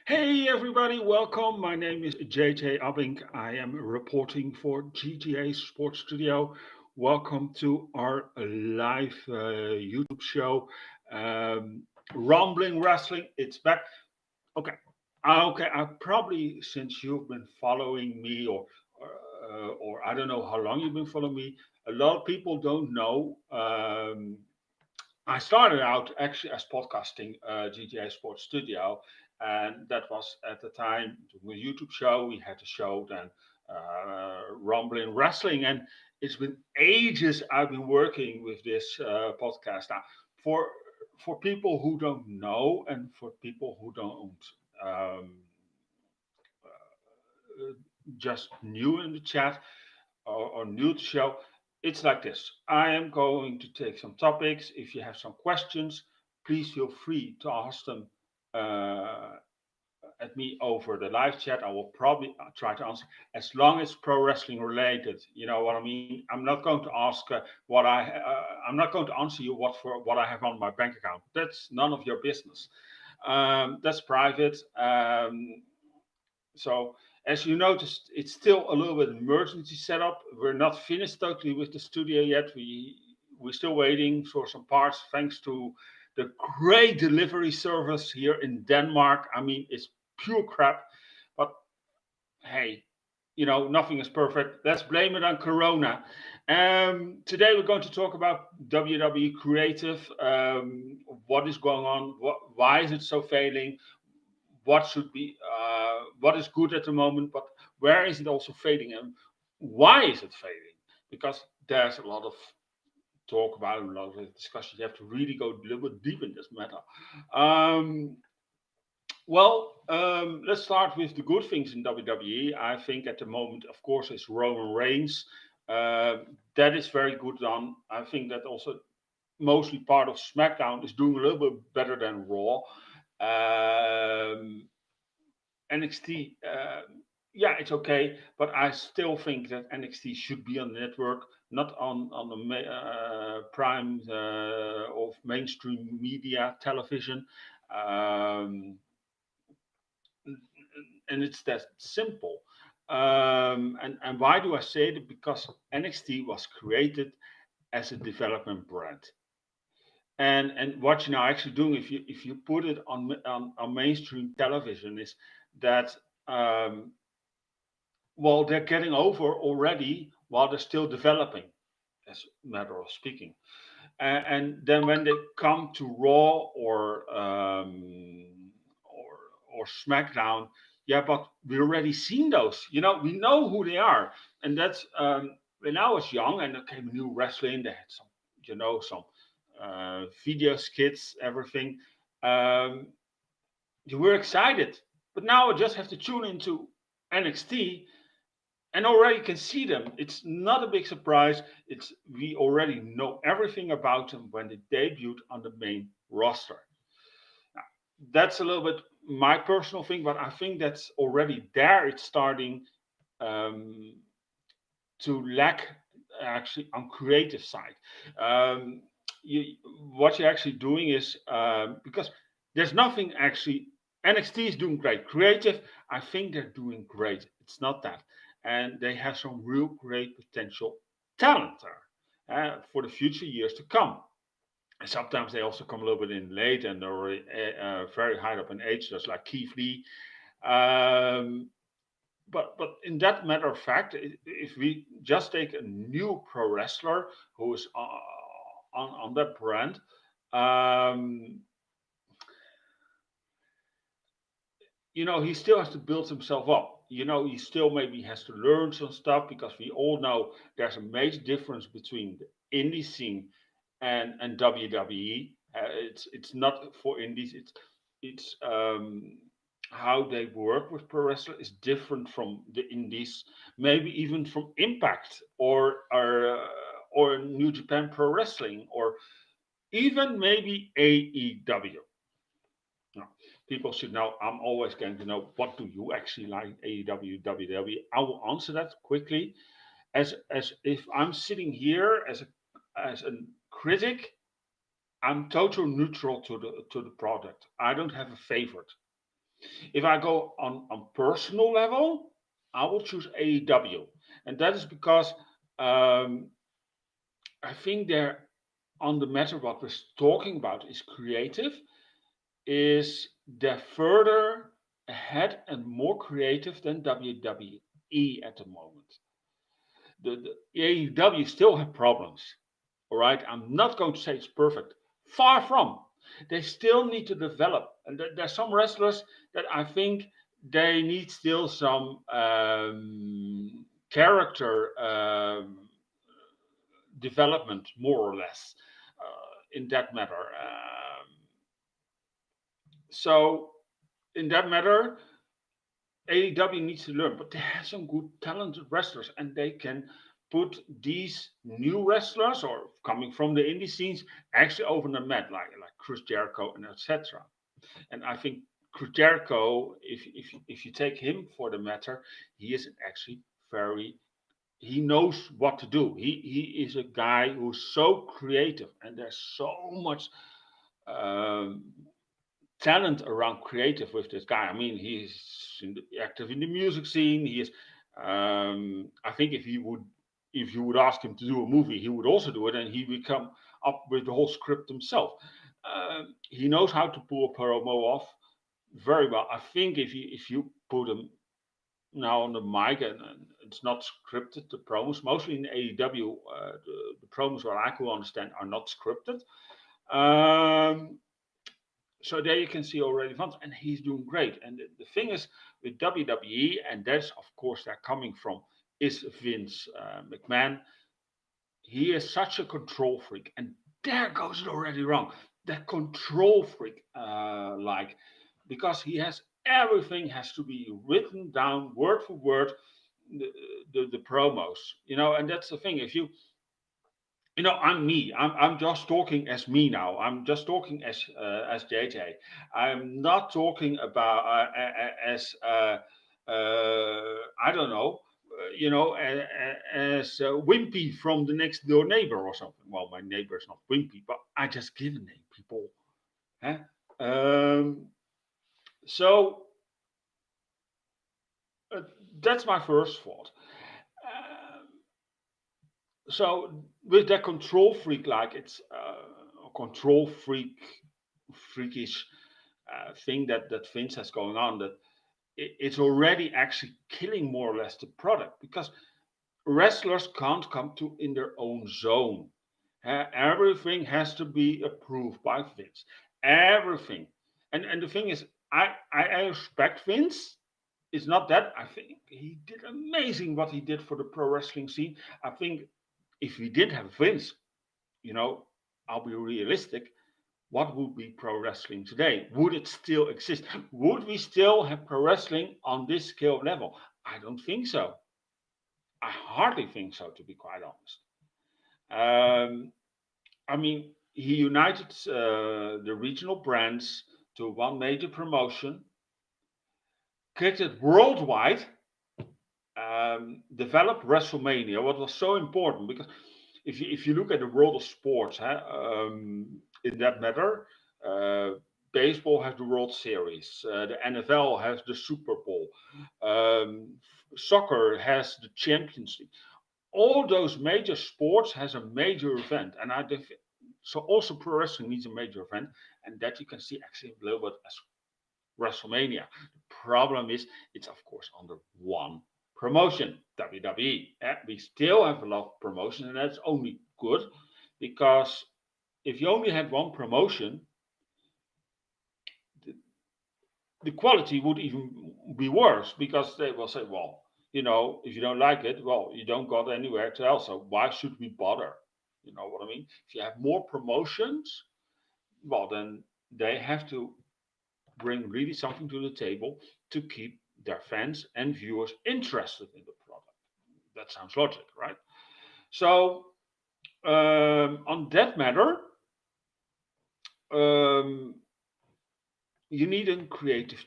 Hey everybody, welcome. My name is JJ Abbink. I am reporting for GTA Sports Studio. Welcome to our live YouTube show, um, Rumblin Rassling. It's back. Okay, okay. I probably since you've been following me, or I don't know how long you've been following me. A lot of people don't know. I started out actually as podcasting GTA Sports Studio, and that was at the time doing a YouTube show. We had a show then, Rumblin Wrestling, and it's been ages I've been working with this podcast. Now, for for people who don't know, and for people who don't um, just new in the chat, or new to the show, it's like this. I am going to take some topics. If you have some questions, please feel free to ask them uh, at me over the live chat. I will probably try to answer as long as pro wrestling related. You know what I mean? I'm not going to ask I'm not going to answer you what I have on my bank account. That's none of your business. That's private. So as you noticed, it's still a little bit emergency setup. We're not finished totally with the studio yet. We're still waiting for some parts, thanks to the great delivery service here in Denmark. I mean, it's pure crap, but hey, nothing is perfect. Let's blame it on Corona. Today we're going to talk about WWE Creative. What is going on? Why is it so failing? What is good at the moment, but where is it also fading, and why is it fading? Because there's a lot of talk about it, a lot of discussion. You have to really go a little bit deep in this matter. Um, let's start with the good things in WWE. I think at the moment, of course, is Roman Reigns. Uh, that is very good done. I think that also mostly part of SmackDown is doing a little bit better than Raw. Um, NXT, yeah, it's okay, but I still think that NXT should be on the network, not on the prime of mainstream media television. Um, and it's that simple. And why do I say that? Because NXT was created as a development brand. And what you're now actually doing, if you put it on mainstream television, is that they're getting over already while they're still developing, as a matter of speaking. And then when they come to Raw or SmackDown, yeah, but we already seen those. We know who they are, and that's when I was young and there came new wrestling. They had some video skits, everything. Um, you were excited, but now I just have to tune into NXT and already can see them. It's not a big surprise. It's We already know everything about them when they debuted on the main roster. Now, that's a little bit my personal thing, but I think that's already there. It's starting um, to lack actually on creative side. Um, you, what you're actually doing is because there's nothing actually. NXT is doing great. Creative, I think they're doing great. It's not that, and they have some real great potential talent there for the future years to come. And sometimes they also come a little bit in late and they're very high up in age, just like Keith Lee. Um, but in that matter of fact, if we just take a new pro wrestler who is on that brand, um, he still has to build himself up. He still maybe has to learn some stuff because we all know there's a major difference between the indie scene and WWE. It's not for indies. It's how they work with pro wrestler is different from the indies, maybe even from Impact or New Japan Pro Wrestling or even maybe AEW. No, people should know. I'm always going to know, what do you actually like, AEW, WWE? I will answer that quickly, as if I'm sitting here as a critic. I'm total neutral to the product. I don't have a favorite. If I go on personal level, I will choose AEW, and that is because um, I think they're on the matter what we're talking about is creative, is they're further ahead and more creative than WWE at the moment. The AEW still have problems. All right, I'm not going to say it's perfect. Far from. They still need to develop, and there's some wrestlers that I think they need still some character development, more or less, in that matter. So in that matter, AEW needs to learn, but they have some good talented wrestlers, and they can put these new wrestlers or coming from the indie scenes actually over the mat, like Chris Jericho and etc. And I think Chris Jericho, if you take him for the matter, he is actually very. He knows what to do. He is a guy who's so creative, and there's so much um, talent around creative with this guy. I mean, he's active in the music scene. He is. I think if you would ask him to do a movie, he would also do it, and he would come up with the whole script himself. He knows how to pull a promo off very well. I think if you put him now on the mic and it's not scripted, the promos mostly in AEW, the promos what I could understand are not scripted. Um, so there you can see already Vance, and he's doing great. And the thing is with WWE, and that's of course they're coming from, is Vince McMahon. He is such a control freak, and there goes it already wrong. That control freak, because he has everything has to be written down word for word, the, the promos, and that's the thing. If I'm me. I'm just talking as me now. I'm just talking as JJ. I'm not talking about as I don't know. As Wimpy from the next door neighbor or something. Well, my neighbor is not Wimpy, but I just give a name, people. Huh? Um, so uh, that's my first thought. Um, so with that control freak, like it's a control freakish thing that Vince has going on, that it's already actually killing more or less the product, because wrestlers can't come to in their own zone. Everything has to be approved by Vince. Everything. And the thing is, I respect Vince. It's not that. I think he did amazing what he did for the pro wrestling scene. I think if we did have Vince, you know, I'll be realistic. What would be pro wrestling today? Would it still exist? Would we still have pro wrestling on this scale level? I don't think so. I hardly think so, to be quite honest. I mean, he united the regional brands to one major promotion, created worldwide, developed WrestleMania, what was so important, because if you look at the world of sports, in that matter, uh, baseball has the World Series, the NFL has the Super Bowl, soccer has the Champions League. All those major sports has a major event, and so also pro wrestling needs a major event, and that you can see actually a little bit as WrestleMania. The problem is it's of course under one promotion, WWE. We still have a lot of promotion, and that's only good, because if you only had one promotion, the, the quality would even be worse, because they will say, well, if you don't like it, well, you don't go anywhere to else. So why should we bother? You know what I mean? If you have more promotions, well, then they have to bring really something to the table to keep their fans and viewers interested in the product. That sounds logic, right? So on that matter, um, you need a creative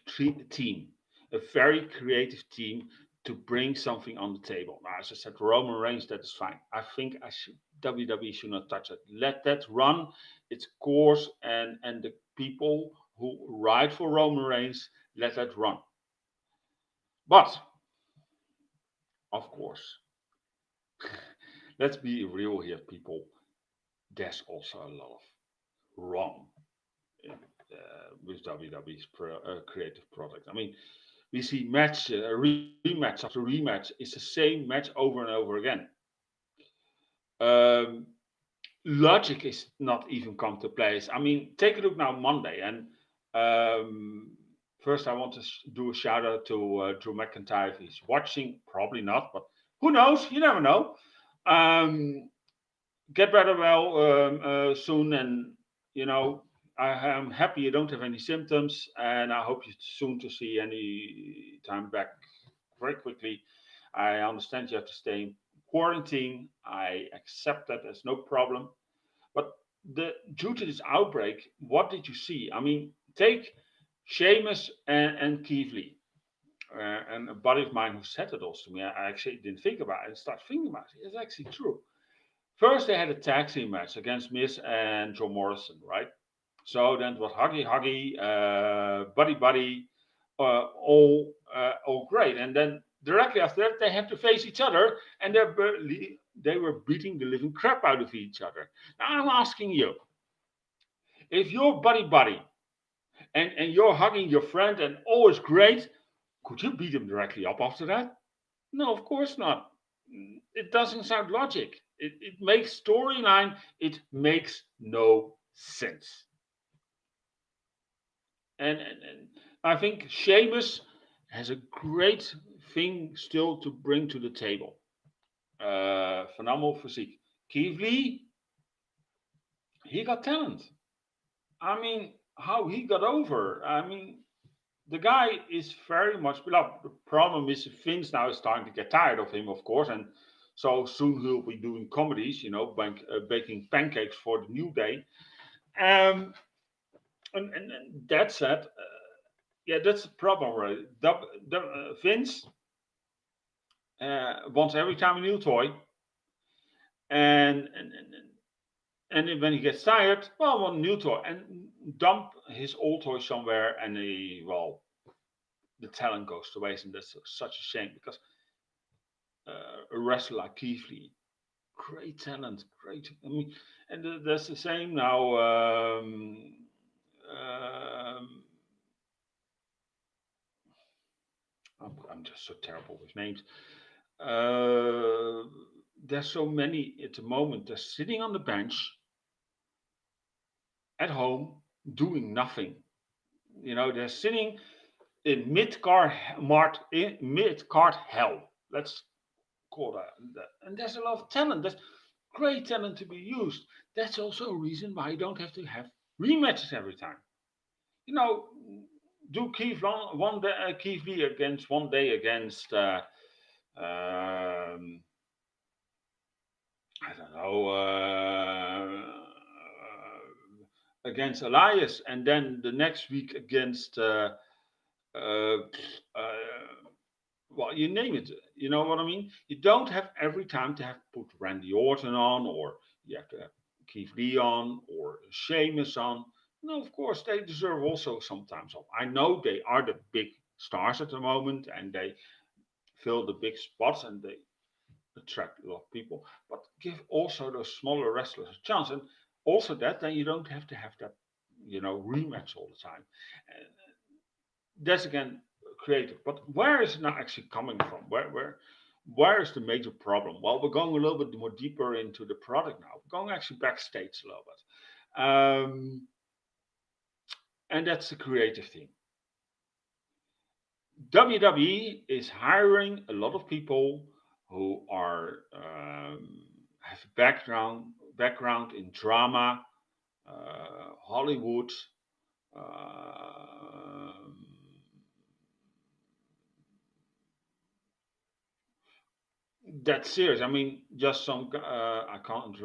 team, a very creative team to bring something on the table. Now, as I said, Roman Reigns, that is fine. I think WWE should not touch it. Let that run its course, and the people who ride for Roman Reigns, let that run. But of course, let's be real here, people. There's also a lot of wrong in, with WWE's creative product. I mean, we see rematch after rematch. It's the same match over and over again. Um, Logic is not even come to place. I mean, take a look now Monday, and um, first I want to do a shout out to Drew McIntyre. If he's watching, probably not, but who knows? You never know. Um, get better well soon, and you know I am happy you don't have any symptoms, and I hope you soon to see any time back very quickly. I understand you have to stay in quarantine. I accept that. There's no problem. But due to this outbreak, what did you see? I mean, take Seamus and Keith Lee. And a buddy of mine who said it also to me, I actually didn't think about it. I started thinking about it. It's actually true. First, they had a tag team match against Miz and Joe Morrison, right? So then it was huggy, buddy, all great. And then directly after that, they had to face each other, and they were beating the living crap out of each other. Now I'm asking you, if you're buddy, and you're hugging your friend and all is great, could you beat him directly up after that? No, of course not. It doesn't sound logic. It makes storyline. It makes no sense. And I think Sheamus has a great thing still to bring to the table. Phenomenal physique. Keith Lee, he got talent. I mean, how he got over. I mean, the guy is very much beloved. The problem is Vince now is starting to get tired of him, of course, and so soon he'll be doing comedies, baking pancakes for the new day. Um, and that said, yeah, that's the problem, right? Vince wants every time a new toy, and and, and when he gets tired, well, want a new toy, and dump his old toy somewhere, and the talent goes to waste, and that's such a shame because a wrestler like Keith Lee, great talent, great. I mean, and that's the same now. Um, I'm just so terrible with names. Uh, there's so many at the moment. They're sitting on the bench at home doing nothing. They're sitting in mid card hell. Let's call that. And there's a lot of talent. There's great talent to be used. That's also a reason why you don't have to have rematches every time. You know, do one day, Keith Lee against one day against I don't know against Elias, and then the next week against uh, well, you name it. You know what I mean? You don't have every time to have put Randy Orton on, or you have to have Keith Lee on, or Sheamus on. No, of course they deserve also sometimes off. I know they are the big stars at the moment, and they fill the big spots, and they attract a lot of people. But give also those smaller wrestlers a chance, and also that then you don't have to have that rematch all the time. And that's again creative. But where is it now actually coming from? Where is the major problem? Well, we're going a little bit more deeper into the product now. We're going actually backstage a little bit, and that's the creative team. WWE is hiring a lot of people who are have background in drama, Hollywood, um that's serious. I mean, just some I can't.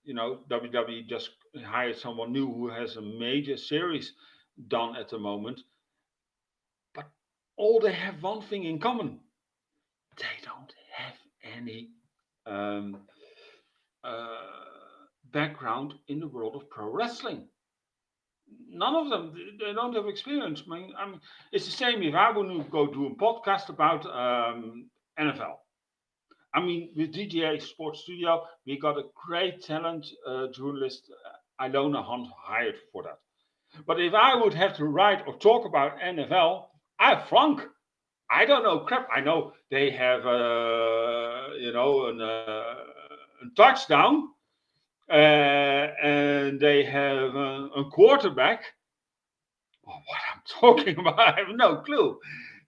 WWE just hired someone new who has a major series done at the moment, but all they have one thing in common: they don't have any um, uh, background in the world of pro wrestling. None of them, they don't have experience. I mean, it's the same if I want to go do a podcast about NFL. I mean, with DGA Sports Studio, we got a great talent journalist, Ilona Hunt, hired for that. But if I would have to write or talk about NFL, I flunk. I don't know crap. I know they have, a touchdown, and they have a quarterback. Oh, what I'm talking about, I have no clue.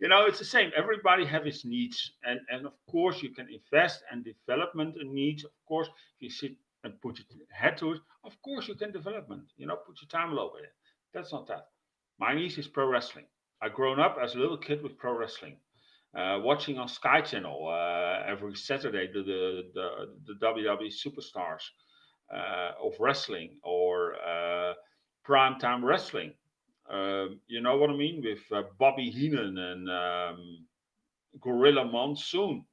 It's the same. Everybody have his needs, and of course you can invest and development in needs. Of course, if you sit and put your head to it, of course you can development. Put your time over it. That's not that. My niche is pro wrestling. I grown up as a little kid with pro wrestling, watching on Sky Channel every Saturday the WWE superstars of wrestling or primetime wrestling. You know what I mean? With Bobby Heenan and Gorilla Monsoon.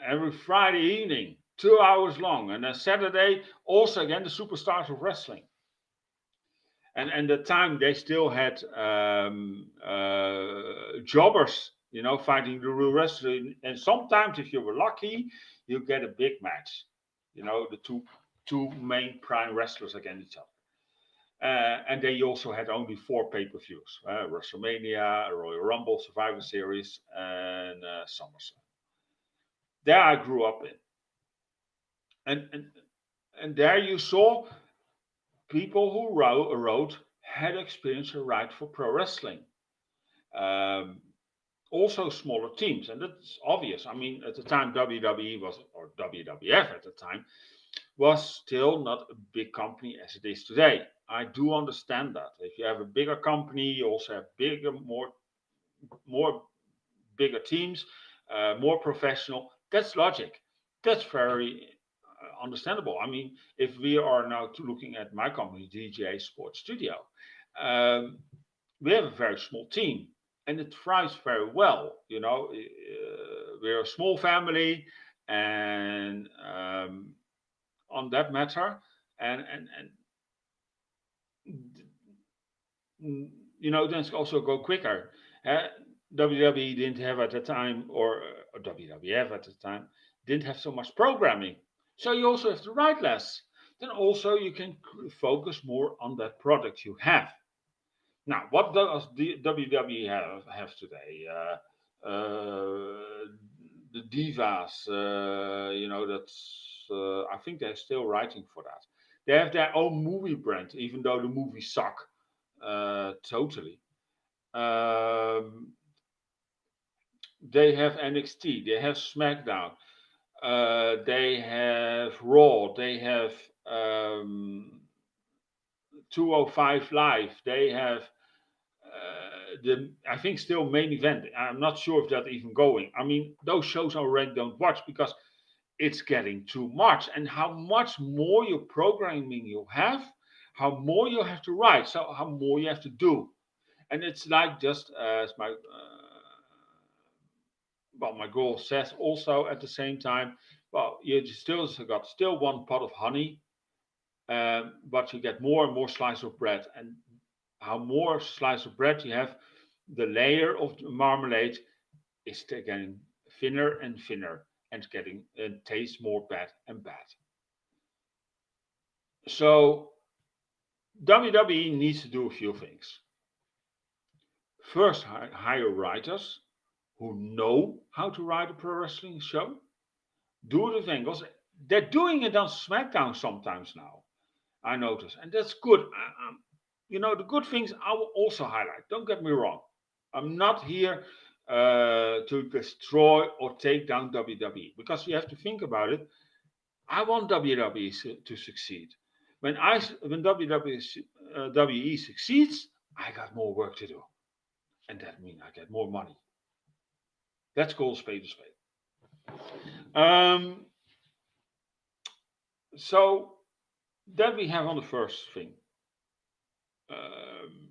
Every Friday evening, 2 hours long. And then Saturday, also again, the superstars of wrestling. And the time they still had jobbers, fighting the real wrestling. And sometimes, if you were lucky, you get a big match. The two main prime wrestlers against each other. And they also had only 4 pay-per-views: WrestleMania, Royal Rumble, Survivor Series, and SummerSlam. There I grew up in, and there you saw people who wrote had experience to write for pro wrestling. Um, Also smaller teams, and that's obvious. I mean, at the time WWE was, or WWF at the time, was still not a big company as it is today. I do understand that. If you have a bigger company, you also have bigger, more bigger teams, more professional. That's logic. That's very understandable. I mean, if we are now looking at my company, DJA Sports Studio, um, we have a very small team, and it thrives very well. We're a small family, and on that matter, and then also go quicker. Uh, WWE didn't have at the time, or WWF at the time, didn't have so much programming. So you also have to write less. Then also you can focus more on that product you have. Now, what does the WWE have today? The divas, that's I think they're still writing for that. They have their own movie brand, even though the movies suck totally. Um, they have NXT, they have SmackDown, they have Raw, they have um, 205 Live, they have the I think still main event. I'm not sure if that's even going. I mean, those shows I already don't watch because it's getting too much. And how much more your programming you have, how more you have to write, so how more you have to do. And it's like just as my girl says also at the same time. Well, you still got still one pot of honey, but you get more and more slice of bread. And how more slice of bread you have, the layer of the marmalade is getting thinner and thinner and getting and tastes more bad and bad. So WWE needs to do a few things. First, hire writers who know how to write a pro wrestling show. Do the thing because they're doing it on SmackDown sometimes now. I notice, and that's good. The good things I will also highlight. Don't get me wrong. I'm not here to destroy or take down WWE because you have to think about it. I want WWE to succeed. When WWE succeeds, I got more work to do, and that means I get more money. Let's call a spade a spade. Um, so that we have on the first thing. Um,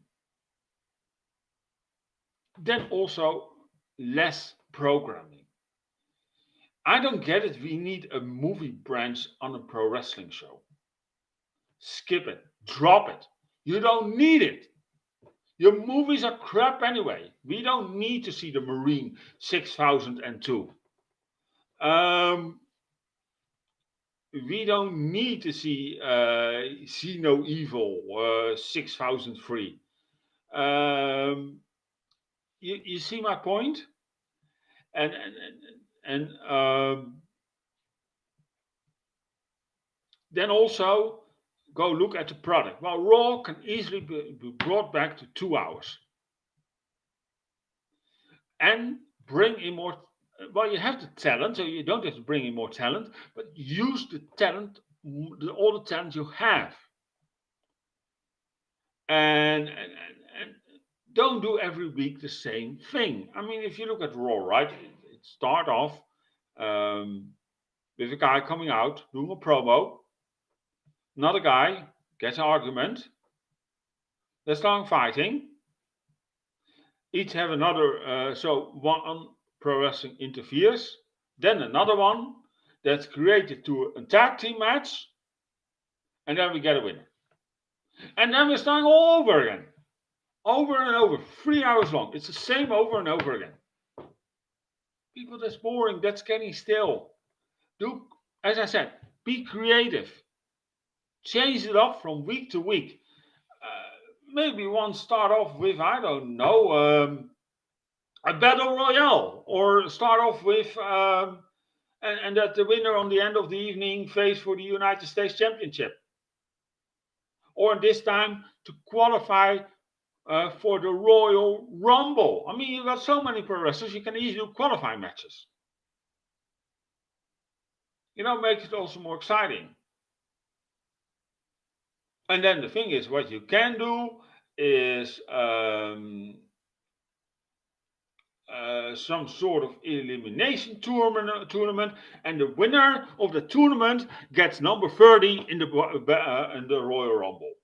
then also less programming. I don't get it. We need a movie branch on a pro wrestling show. Skip it. Drop it. You don't need it. Your movies are crap anyway. We don't need to see the Marine 6002. Um, we don't need to see No Evil 6003. Um, you see my point? And then also go look at the product. Well, Raw can easily be brought back to 2 hours and bring in more. Well, you have the talent, so you don't have to bring in more talent, but use the talent, all the talent you have, and don't do every week the same thing. I mean, if you look at Raw, right, it start off um, with a guy coming out doing a promo, another guy gets an argument, they're starting fighting, each have another, so one pro wrestling interferes, then another one that's created to a tag team match, and then we get a winner. And then we're starting all over again. Over and over, 3 hours long. It's the same over and over again. People, that's boring, that's getting stale. Do, as I said, be creative. Change it up from week to week. Maybe one start off with, I don't know, a battle royale, or start off with and that the winner on the end of the evening face for the United States Championship, or this time to qualify for the Royal Rumble. I mean, you've got so many pro wrestlers, you can easily do qualifying matches. Make it also more exciting. And then the thing is, what you can do is some sort of elimination tournament, and the winner of the tournament gets number 30 in the Royal Rumble.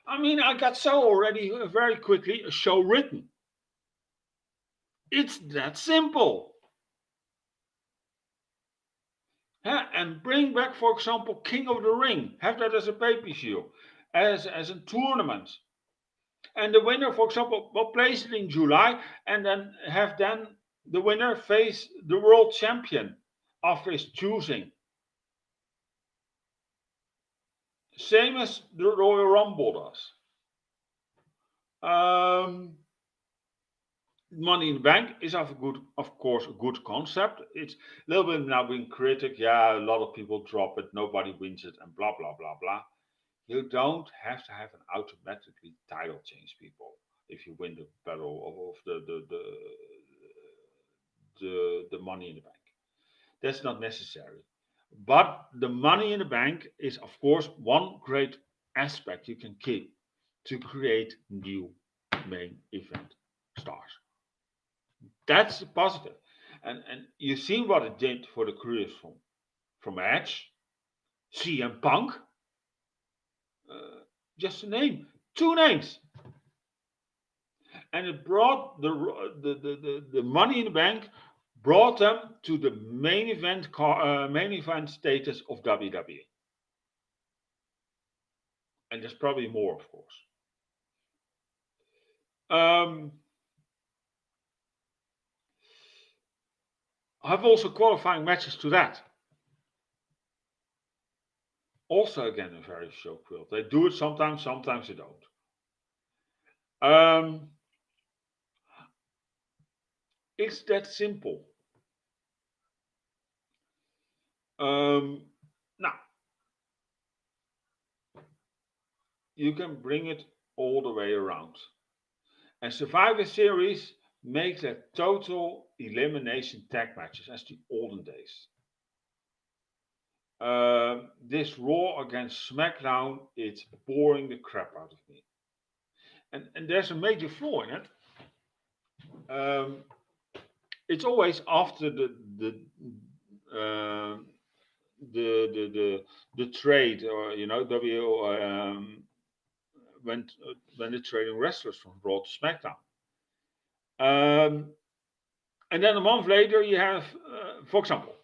I mean, I got so already very quickly a show written. It's that simple. And bring back, for example, King of the Ring. Have that as a pay-per-view, as a tournament. And the winner, for example, will place it in July, and then have the winner face the world champion of his choosing. Same as the Royal Rumble does. Money in the Bank is of course, a good concept. It's a little bit now being critic. Yeah, a lot of people drop it, nobody wins it, and blah blah blah blah. You don't have to have an automatically title change, people, if you win the battle of the Money in the Bank. That's not necessary. But the Money in the Bank is, of course, one great aspect you can keep to create new main event stars. That's positive. And you've seen what it did for the careers from Edge, CM Punk, just to name two names. And it brought the Money in the Bank, brought them to the main event status of WWE. And there's probably more, of course. I have also qualifying matches to that. Also, again, a very short quilt. They do it sometimes they don't. It's that simple. Now, you can bring it all the way around. And Survivor Series makes a total elimination tag matches as the olden days. This Raw against SmackDown, it's boring the crap out of me. And there's a major flaw in it. It's always after the trade, or when they're trading wrestlers from Raw to SmackDown. And then a month later, you have, for example,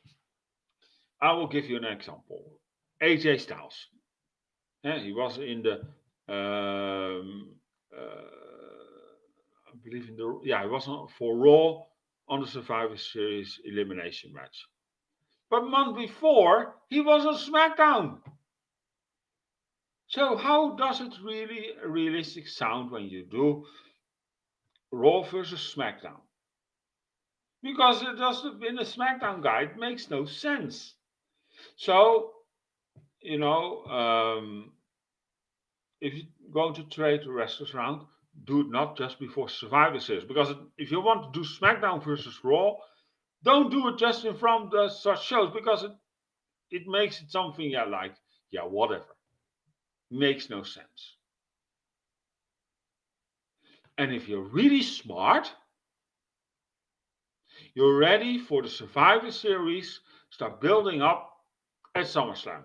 I will give you an example. AJ Styles. Yeah, he was in the Um, I believe in the yeah, it was for Raw on the Survivor Series elimination match. But a month before, he was on SmackDown. So how does it really realistic sound when you do Raw versus SmackDown? Because it doesn't in the SmackDown guide makes no sense. So you know, if you're going to trade the wrestlers around, do it not just before Survivor Series. Because if you want to do SmackDown versus Raw, don't do it just in front of such shows because it makes it something like whatever. Makes no sense. And if you're really smart, you're ready for the Survivor Series, start building up at SummerSlam.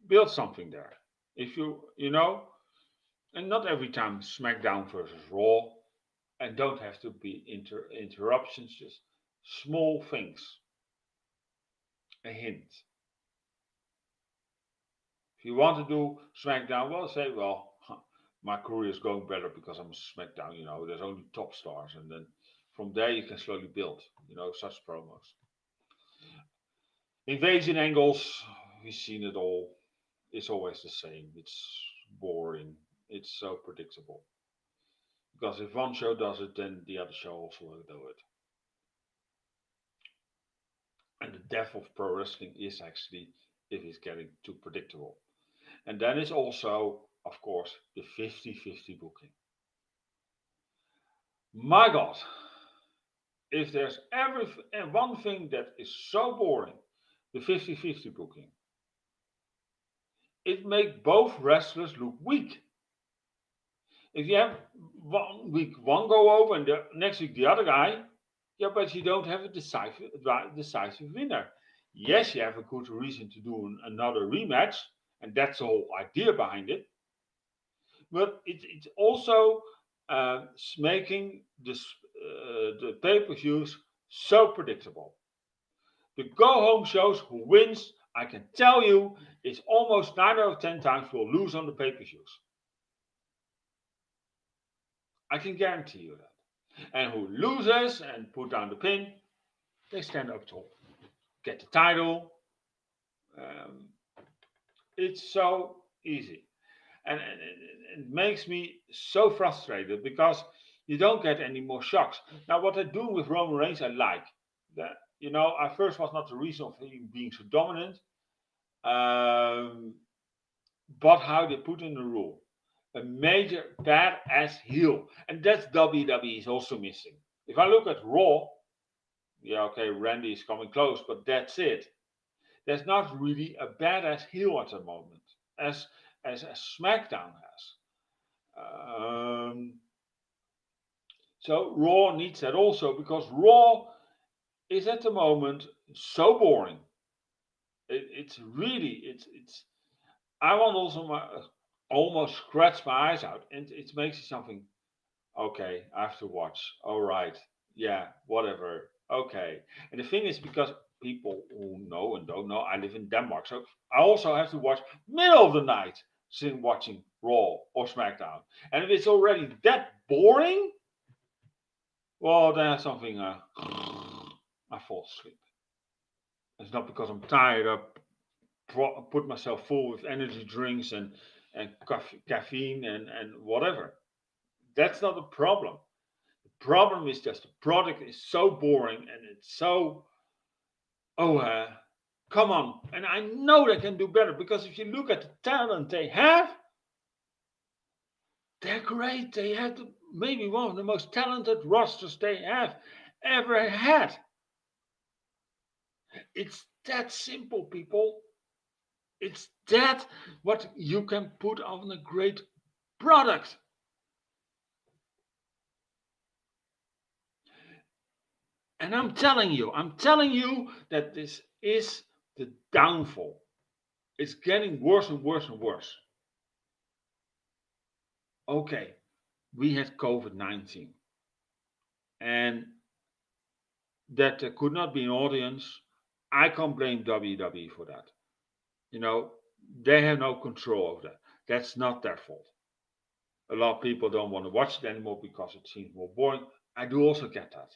Build something there. If you know, and not every time SmackDown versus Raw, and don't have to be interruptions, just small things. A hint. If you want to do SmackDown, well, say, well, my career is going better because I'm SmackDown. There's only top stars, and then from there you can slowly build. Such promos. Invasion angles, we've seen it all. It's always the same. It's boring. It's so predictable. Because if one show does it, then the other show also will do it. And the death of pro wrestling is actually if it's getting too predictable. And then it's also, of course, the 50-50 booking. My God, if there's ever one thing that is so boring, the 50-50 booking, it makes both wrestlers look weak. If you have 1 week one go over and the next week the other guy, yeah, but you don't have a decisive winner. Yes, you have a good reason to do another rematch, and that's the whole idea behind it. But it's also making the pay-per-views so predictable. The go-home shows, who wins, I can tell you, is almost 9 out of 10 times will lose on the pay-per-views. I can guarantee you that. And who loses and put down the pin, they stand up top, get the title. Um, it's so easy. And it makes me so frustrated because you don't get any more shocks. Now, what they do with Roman Reigns, I like. That I first was not the reason of him being so dominant, but how they put in the rule. A major badass heel. And that's WWE is also missing. If I look at Raw, yeah, okay, Randy is coming close, but that's it. There's not really a badass heel at the moment, as SmackDown has. So Raw needs that also because Raw is at the moment so boring. It's really it's. I want also almost scratch my eyes out, and it makes it something. Okay, I have to watch. All right, yeah, whatever. Okay, and the thing is because people who know and don't know, I live in Denmark, so I also have to watch middle of the night since watching Raw or SmackDown, and if it's already that boring, well, then something I fall asleep. It's not because I'm tired. I put myself full with energy drinks and caffeine and whatever. That's not the problem. The problem is just the product is so boring and it's so come on. And I know they can do better because if you look at the talent they have, they're great. They have maybe one of the most talented rosters they have ever had. It's that simple, people. It's that what you can put on a great product. And I'm telling you that this is the downfall. It's getting worse and worse and worse. Okay, we had COVID-19 and that there could not be an audience. I can't blame WWE for that. You know, they have no control of that. That's not their fault. A lot of people don't want to watch it anymore because it seems more boring. I do also get that.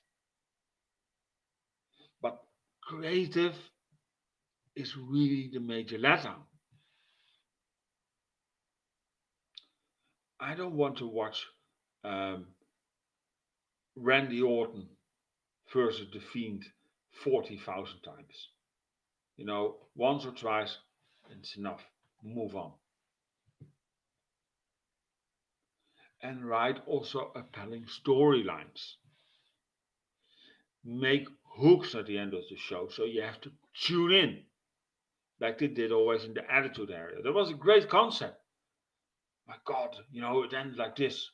But creative is really the major letdown. I don't want to watch um, Randy Orton versus the Fiend 40,000 times. Once or twice, it's enough. Move on. And write also appealing storylines. Make hooks at the end of the show so you have to tune in, like they did always in the Attitude Era. That was a great concept. My God, it ended like this.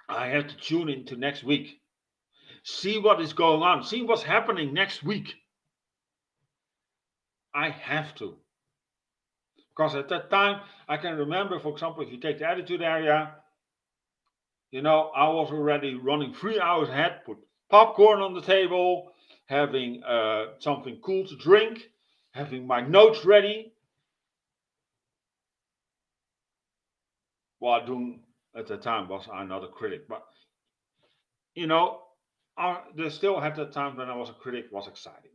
I have to tune into next week. See what is going on. See what's happening next week. I have to. Because at that time, I can remember, for example, if you take the Attitude Area, I was already running 3 hours ahead, put popcorn on the table, having something cool to drink, having my notes ready. Well, doing at the time was I'm not a critic, but there still had the time when I was a critic was exciting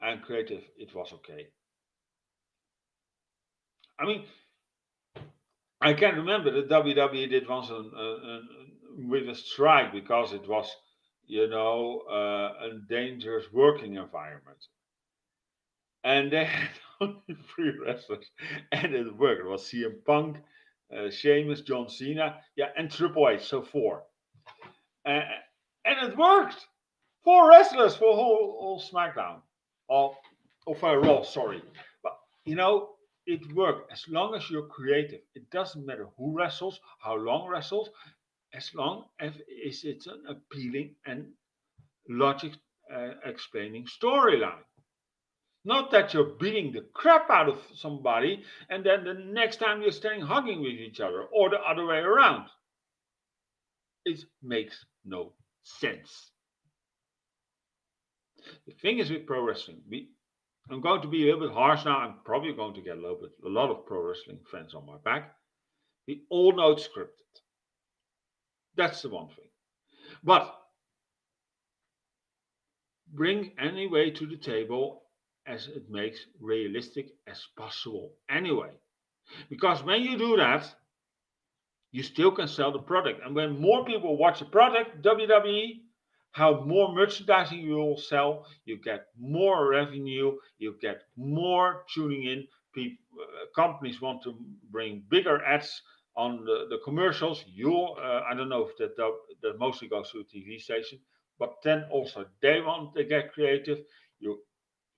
and creative. It was okay. I mean, I can remember that WWE did once with a strike because it was, a dangerous working environment. And they had only 3 wrestlers, and it worked. It was CM Punk, Sheamus, John Cena, yeah, and Triple H, so 4. Uh, and it worked. 4 wrestlers for whole SmackDown. Or for Raw, sorry. But, it worked as long as you're creative. It doesn't matter who wrestles, how long wrestles, as long as it's an appealing and logic explaining storyline. Not that you're beating the crap out of somebody and then the next time you're standing hugging with each other or the other way around. It makes no sense. The thing is with pro wrestling, I'm going to be a little bit harsh now. I'm probably going to get a lot of pro wrestling fans on my back. We all know it's scripted. That's the one thing. But bring any way to the table as it makes realistic as possible anyway. Because when you do that, you still can sell the product. And when more people watch the product, WWE, how more merchandising you will sell, you get more revenue, you get more tuning in. Companies want to bring bigger ads on the commercials. I don't know if that mostly goes to a TV station, but then also they want to get creative. You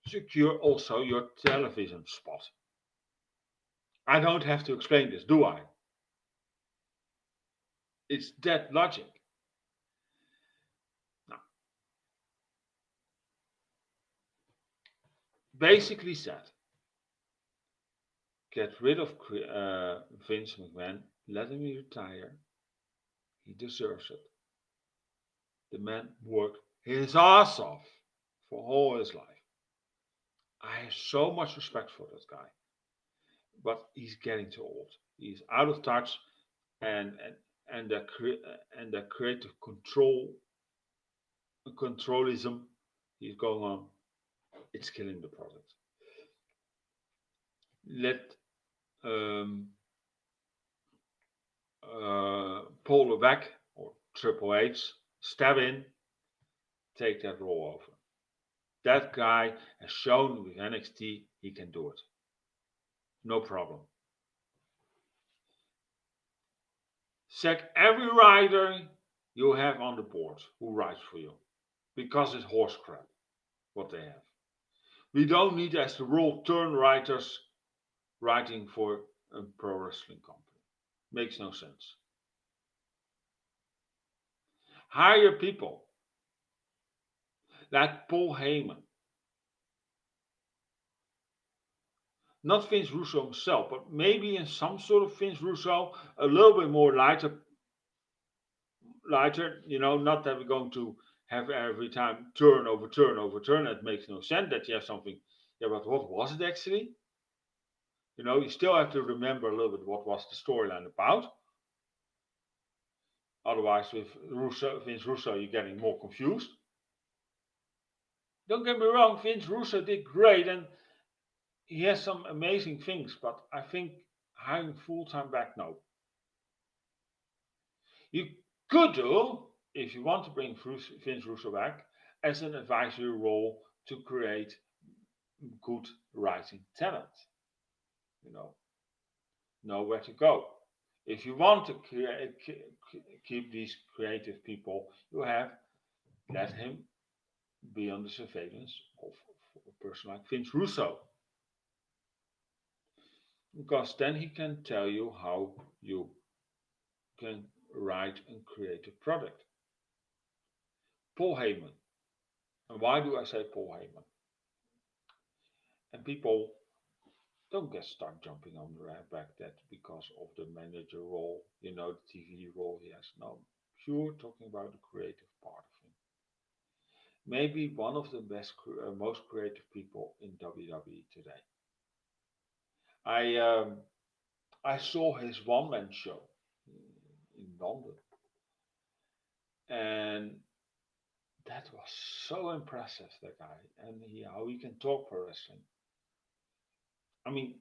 secure also your television spot. I don't have to explain this, do I? It's that logic. Now, basically said, get rid of Vince McMahon, let him retire. He deserves it. The man worked his ass off for all his life. I have so much respect for this guy, but he's getting too old. He's out of touch, and the creative controlism he's going on, it's killing the product. Let Paul Levesque or Triple H step in, take that role over. That guy has shown with NXT he can do it. No problem. Sack every writer you have on the board who writes for you, because it's horse crap what they have. We don't need as the world turn writers writing for a pro wrestling company. Makes no sense. Hire people like Paul Heyman. Not Vince Russo himself, but maybe in some sort of Vince Russo, a little bit more lighter, not that we're going to have every time turn over turn over turn. That makes no sense that you have something. Yeah, but what was it actually? You still have to remember a little bit what was the storyline about. Otherwise, with Vince Russo, you're getting more confused. Don't get me wrong, Vince Russo did great and he has some amazing things, but I think hiring full time back, no. You could do, if you want to bring Vince Russo back, as an advisory role to create good writing talent. You know where to go. If you want to keep these creative people, you have let him be under surveillance of a person like Vince Russo. Because then he can tell you how you can write and create a product. Paul Heyman. And why do I say Paul Heyman? And people don't get start jumping on the back that because of the manager role, the TV role he has. No, pure talking about the creative part of him. Maybe one of the most creative people in WWE today. I saw his one-man show in London, and that was so impressive. That guy and how he can talk for wrestling. I mean,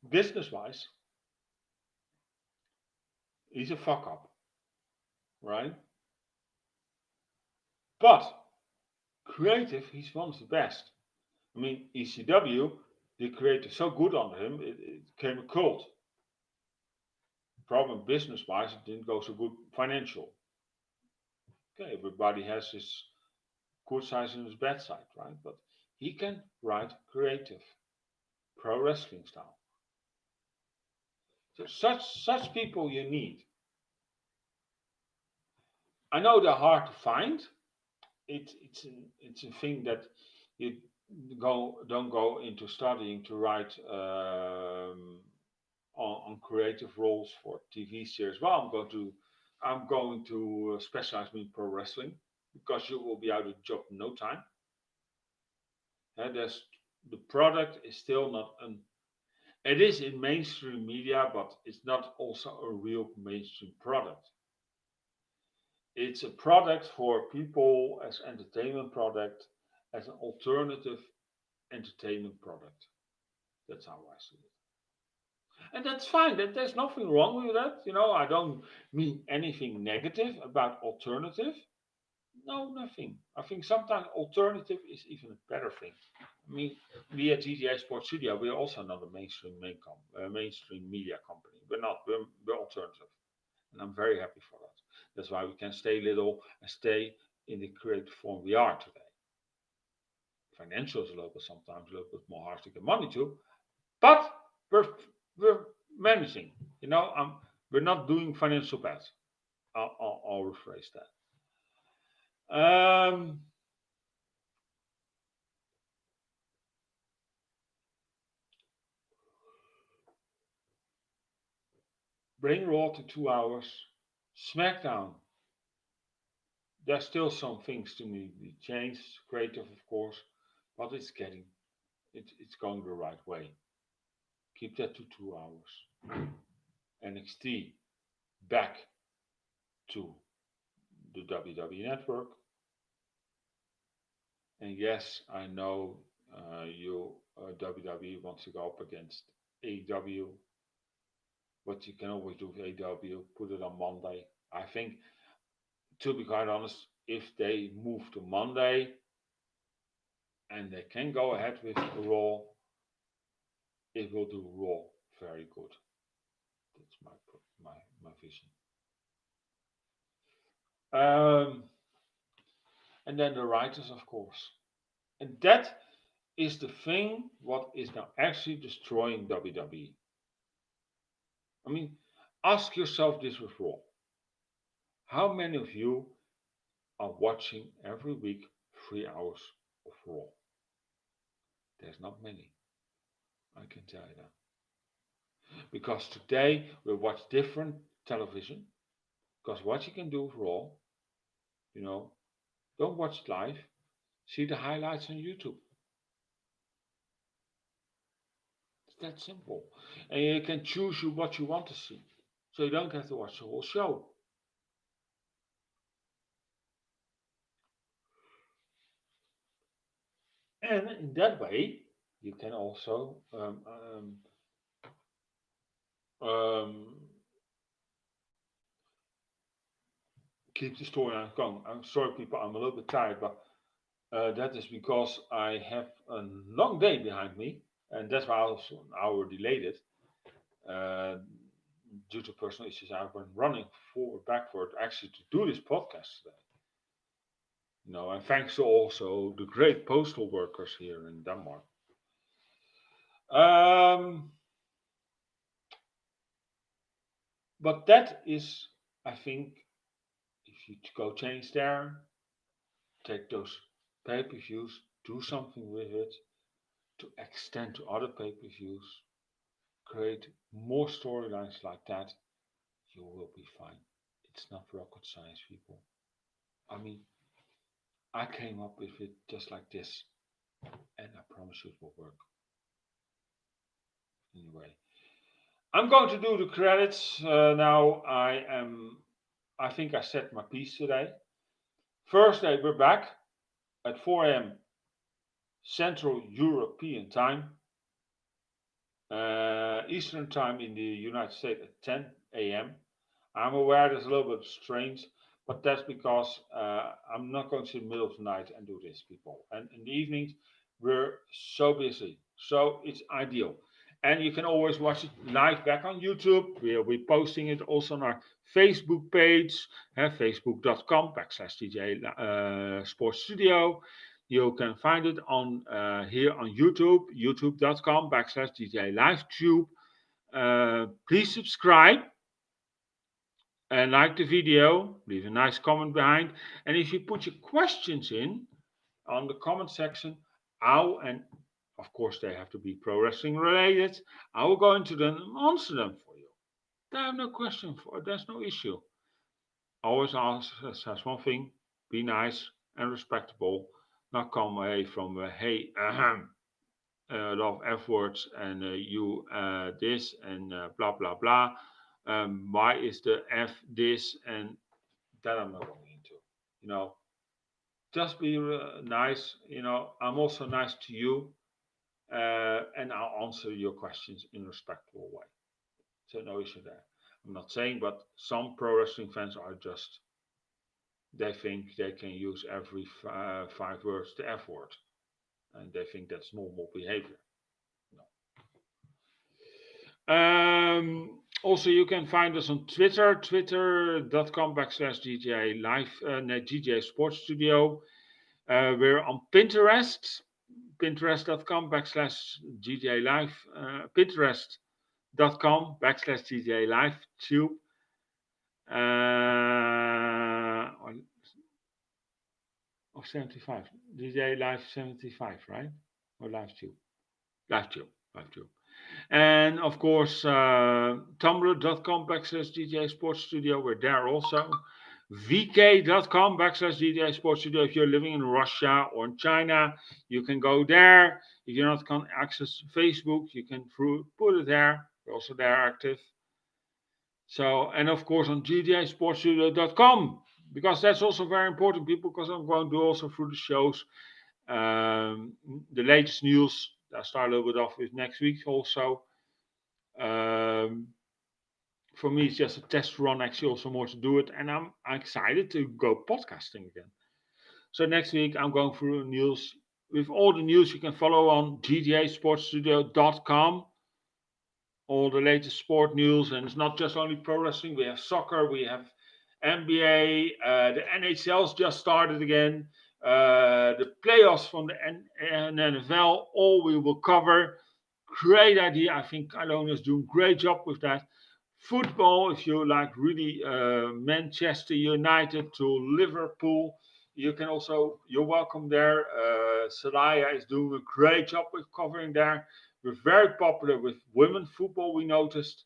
business-wise, he's a fuck up, right? But creative, he's one of the best. I mean, ECW, the creative so good under him, it became a cult. Problem business-wise, it didn't go so good financial. Okay, everybody has his good side and his bad side, right? But he can write creative, pro wrestling style. So such people you need. I know they're hard to find. It's a thing that you don't go into studying to write on creative roles for TV series. Well, I'm going to specialize in pro wrestling because you will be out of job in no time. And the product is still not it is in mainstream media, but it's not also a real mainstream product. It's a product for people as entertainment product, as an alternative entertainment product. That's how I see it. And that's fine. There's nothing wrong with that. I don't mean anything negative about alternative. No, nothing. I think sometimes alternative is even a better thing. I mean, we at GTA Sports Studio, we're also not a mainstream media company. We're not. We're alternative, and I'm very happy for that. That's why we can stay little and stay in the creative form we are today. Financial is sometimes a little bit more hard to get money to, but we're managing. We're not doing financial bad. I'll rephrase that. Bring Raw to 2 hours. SmackDown. There's still some things to be changed, creative of course, but it's going the right way. Keep that to 2 hours. NXT back to the WWE network. And yes, I know WWE wants to go up against AEW. What you can always do with AEW, put it on Monday. I think, to be quite honest, if they move to Monday and they can go ahead with Raw, it will do Raw very good. That's my vision. And then the writers, of course. And that is the thing what is now actually destroying WWE. I mean, ask yourself this with Raw. How many of you are watching every week 3 hours of Raw? There's not many. I can tell you that. Because today we watch different television. Because what you can do with Raw, don't watch it live. See the highlights on YouTube. that simple. And you can choose what you want to see. So you don't have to watch the whole show. And in that way, you can also um, keep the storyline going. I'm sorry, people, I'm a little bit tired, but that is because I have a long day behind me, and that's why I also an hour delayed it. Uh, Due to personal issues, I've been running forward, backward, actually, to do this podcast today. And thanks to also the great postal workers here in Denmark. Um, but that is, I think, if you go change there, take those pay-per-views, do something with it to extend to other pay-per-views, create more storylines like that, you will be fine. It's not rocket science, people. I mean, I came up with it just like this, and I promise you it will work. Anyway, I'm going to do the credits now. I think I said my piece today. Thursday, we're back at 4 a.m. Central European Time, Eastern Time in the United States at 10 a.m. I'm aware that's a little bit strange, but that's because I'm not going to sit in the middle of the night and do this, people. And in the evenings, we're so busy. So it's ideal. And you can always watch it live back on YouTube. We'll be posting it also on our Facebook page, facebook.com/DJ Sports Studio. You can find it on here on YouTube, youtube.com/DJ LiveTube. Please subscribe and like the video, leave a nice comment behind. And if you put your questions in on the comment section, and of course they have to be pro wrestling related, I will go into them and answer them for you. I have no question for, there's no issue. Always ask says one thing, be nice and respectable, not come away from hey, a lot of F words and you this and blah blah blah. Why is the F this and that I'm not going into. You know, just be nice. I'm also nice to you, and I'll answer your questions in a respectful way. So no issue there. I'm not saying, but some pro wrestling fans are just they think they can use every 5 words the F word, and they think that's normal behavior. No. Also, you can find us on Twitter, twitter.com/GJ Live, GJ Sports Studio. We're on Pinterest, pinterest.com/GJ Live, pinterest.com/GJ Live Tube. Or 75. DJ Live 75, right? Or Live Tube? Live Tube. Live Tube. And of course, tumblr.com/DJ Sports Studio. We're there also. vk.com/DJ Sports Studio. If you're living in Russia or in China, you can go there. If you're not can access Facebook, you can put it there. We're also there active. So, and of course on gdsportstudio.com, because that's also very important, people, because I'm going to do also through the shows the latest news. I start a little bit off with next week also. For me, it's just a test run, actually, also more to do it, and I'm excited to go podcasting again. So next week, I'm going through news. With all the news, you can follow on gdsportstudio.com. All the latest sport news, and it's not just only pro wrestling. We have soccer, we have NBA, the NHL's just started again, the playoffs from the NFL. All we will cover. Great idea. I think Ilona is doing a great job with that. Football, if you like really Manchester United to Liverpool, you're welcome there. Saraya is doing a great job with covering there. We're very popular with women football, we noticed.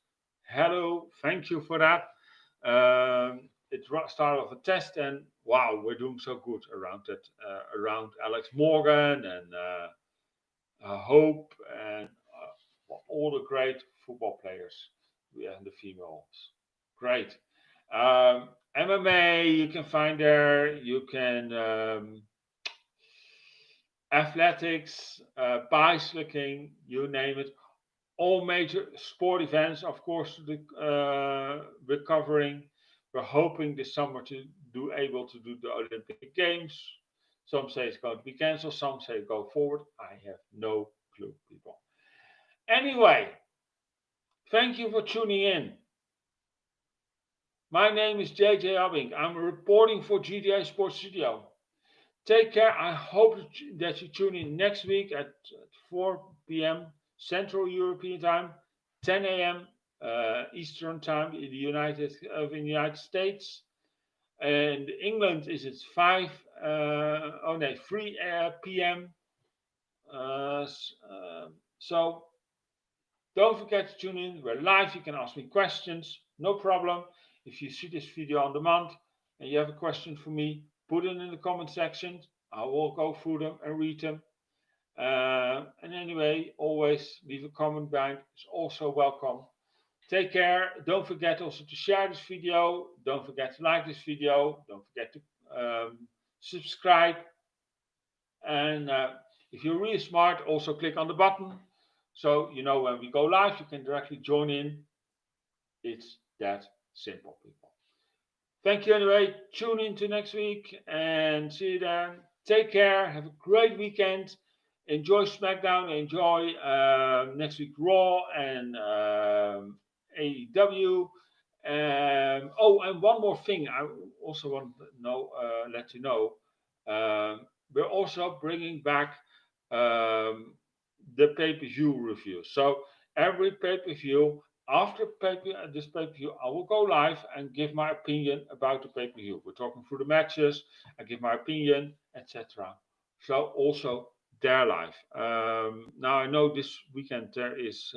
Hello, thank you for that. It started off a test, and wow, we're doing so good around that, around Alex Morgan and Hope, and all the great football players and the females. Great. MMA you can find there. You can athletics, bicycling, you name it. All major sport events, of course, we're covering. We're hoping this summer to do able to do the Olympic Games. Some say it's going to be cancelled. Some say go forward. I have no clue, people. Anyway, thank you for tuning in. My name is JJ Abbink. I'm reporting for GDA Sports Studio. Take care. I hope that you tune in next week at 4 p.m. Central European Time, 10 a.m. Eastern Time in the United States. And England is at 3 p.m. So don't forget to tune in. We're live. You can ask me questions. No problem. If you see this video on demand and you have a question for me, put it in the comment section. I will go through them and read them. And anyway, always leave a comment bank. It's also welcome. Take care. Don't forget also to share this video. Don't forget to like this video. Don't forget to subscribe. And if you're really smart, also click on the button. So you know when we go live, you can directly join in. It's that simple, people. Thank you anyway. Tune in to next week and see you then. Take care. Have a great weekend. Enjoy SmackDown. Enjoy next week Raw and AEW. And one more thing. I also want to let you know. We're also bringing back the pay-per-view review. So every pay-per-view, after this pay-per-view, I will go live and give my opinion about the pay-per-view. We're talking through the matches, I give my opinion, etc. So also their live. Now I know this weekend there is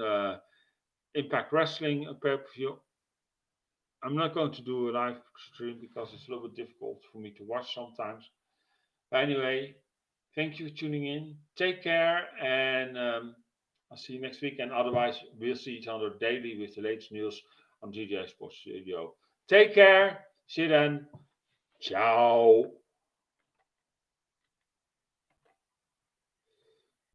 Impact Wrestling pay-per-view. I'm not going to do a live stream because it's a little bit difficult for me to watch sometimes. But anyway, thank you for tuning in. Take care, and I'll see you next week. And otherwise, we'll see each other daily with the latest news on GDI Sports Studio. Take care. See you then. Ciao.